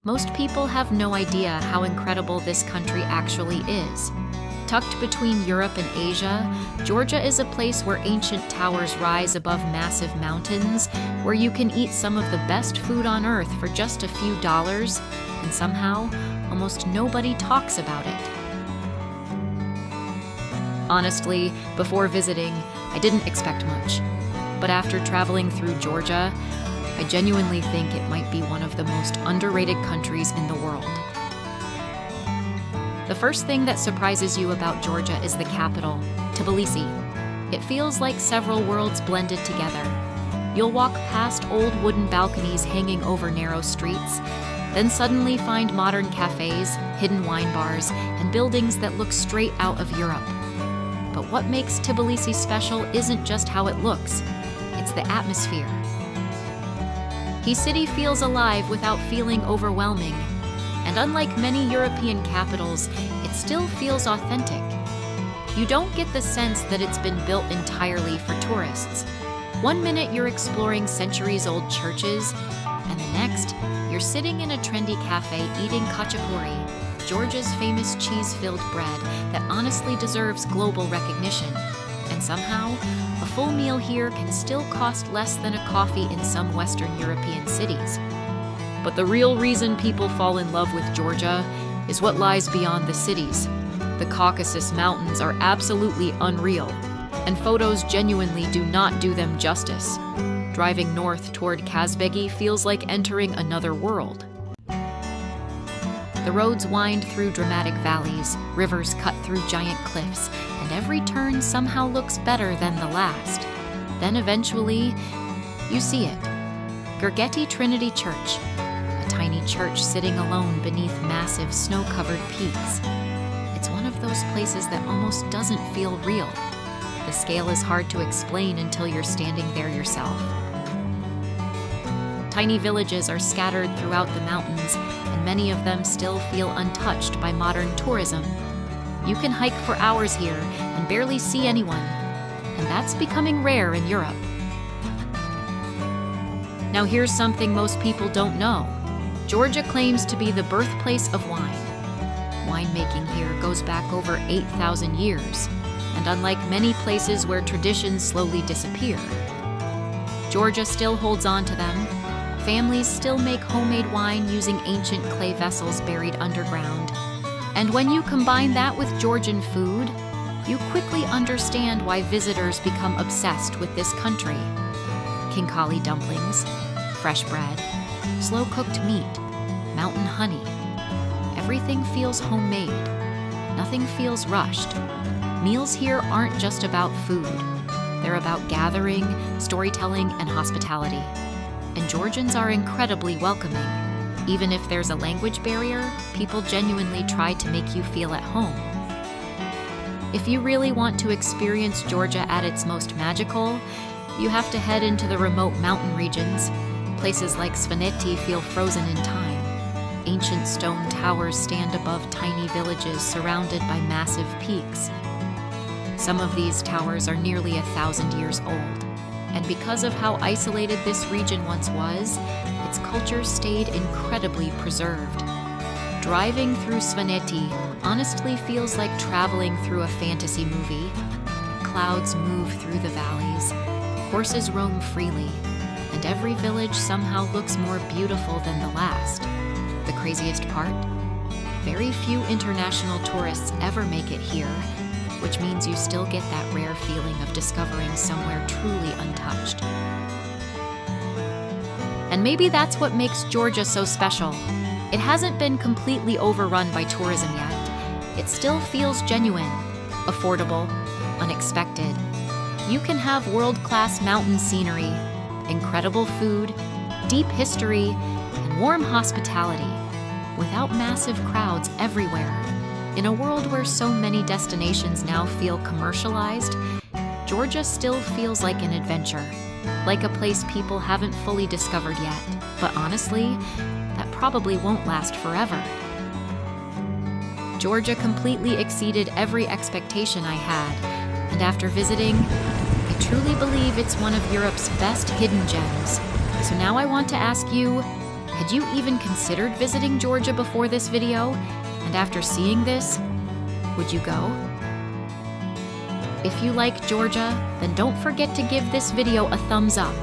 Most people have no idea how incredible this country actually is. Tucked between Europe and Asia, Georgia is a place where ancient towers rise above massive mountains, where you can eat some of the best food on earth for just a few dollars, and somehow, almost nobody talks about it. Honestly, before visiting, I didn't expect much. But after traveling through Georgia, I genuinely think it might be one of the most underrated countries in the world. The first thing that surprises you about Georgia is the capital, Tbilisi. It feels like several worlds blended together. You'll walk past old wooden balconies hanging over narrow streets, then suddenly find modern cafes, hidden wine bars, and buildings that look straight out of Europe. But what makes Tbilisi special isn't just how it looks, it's the atmosphere. The city feels alive without feeling overwhelming. And unlike many European capitals, it still feels authentic. You don't get the sense that it's been built entirely for tourists. One minute you're exploring centuries-old churches, and the next, you're sitting in a trendy cafe eating khachapuri, Georgia's famous cheese-filled bread that honestly deserves global recognition. And somehow, a full meal here can still cost less than a coffee in some Western European cities. But the real reason people fall in love with Georgia is what lies beyond the cities. The Caucasus Mountains are absolutely unreal, and photos genuinely do not do them justice. Driving north toward Kazbegi feels like entering another world. The roads wind through dramatic valleys, rivers cut through giant cliffs, and every turn somehow looks better than the last. Then eventually, you see it. Gergeti Trinity Church. Tiny church sitting alone beneath massive snow-covered peaks. It's one of those places that almost doesn't feel real. The scale is hard to explain until you're standing there yourself. Tiny villages are scattered throughout the mountains, and many of them still feel untouched by modern tourism. You can hike for hours here and barely see anyone, and that's becoming rare in Europe. Now here's something most people don't know. Georgia claims to be the birthplace of wine. Winemaking here goes back over 8,000 years, and unlike many places where traditions slowly disappear, Georgia still holds on to them. Families still make homemade wine using ancient clay vessels buried underground. And when you combine that with Georgian food, you quickly understand why visitors become obsessed with this country. Khinkali dumplings, fresh bread, slow-cooked meat, mountain honey. Everything feels homemade. Nothing feels rushed. Meals here aren't just about food. They're about gathering, storytelling, and hospitality. And Georgians are incredibly welcoming. Even if there's a language barrier, people genuinely try to make you feel at home. If you really want to experience Georgia at its most magical, you have to head into the remote mountain regions. Places like Svaneti feel frozen in time. Ancient stone towers stand above tiny villages surrounded by massive peaks. Some of these towers are nearly 1,000 years old. And because of how isolated this region once was, its culture stayed incredibly preserved. Driving through Svaneti honestly feels like traveling through a fantasy movie. Clouds move through the valleys. Horses roam freely. And every village somehow looks more beautiful than the last. The craziest part? Very few international tourists ever make it here, which means you still get that rare feeling of discovering somewhere truly untouched. And maybe that's what makes Georgia so special. It hasn't been completely overrun by tourism yet. It still feels genuine, affordable, unexpected. You can have world-class mountain scenery, incredible food, deep history, and warm hospitality, without massive crowds everywhere. In a world where so many destinations now feel commercialized, Georgia still feels like an adventure, like a place people haven't fully discovered yet. But honestly, that probably won't last forever. Georgia completely exceeded every expectation I had, and after visiting, I truly believe it's one of Europe's best hidden gems. So now I want to ask you, Had you even considered visiting Georgia before this video? And after seeing this, would you go? If you like Georgia, then don't forget to give this video a thumbs up